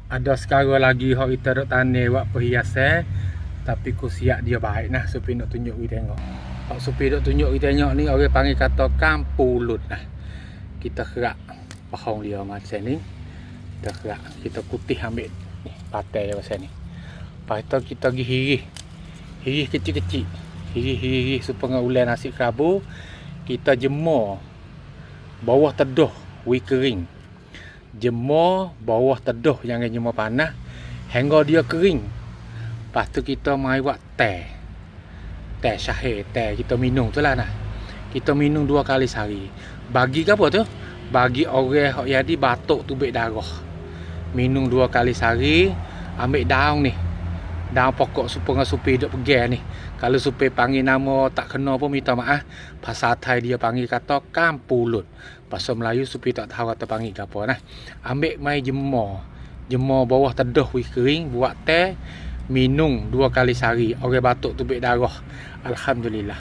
Ada sekarang lagi hok kita duk tani buat perhiasan, tapi ku siap dia baik nah. Supi nak tunjuk kita tengok. Hok Supi duk tunjuk kita tengok ni orang panggil kata kampulut nah. Kita kerak pohon dia macam ni. Kita kerak, kita kutih ambil ni patai dia macam ni. Lepas tu kita pergi hirih. Hirih kecil-kecil. Hirih supaya ular nasi kerabu. Kita jemur bawah teduh wi kering. Jemur bawah teduh, jangan jemur panas hingga dia kering. Lepas tu kita mai buat teh. Teh syahir, teh kita minum tu lah nah. Kita minum 2 kali sehari. Bagi ke apa tu? Bagi orang yang jadi batuk tubik darah. Minum 2 kali sehari. Ambil daun ni. Daun pokok supaya Supi duk pegang ni. Kalau Supi panggil nama tak kena pun minta maaf. Bahasa Thai dia panggil kata kampulut. Bahasa Melayu Supi tak tahu kata panggil ke apa nah. Ambil mai jemur. Jemur bawah teduh wi kering, buat teh, minum 2 kali sehari. Orang batuk tubik darah. Alhamdulillah.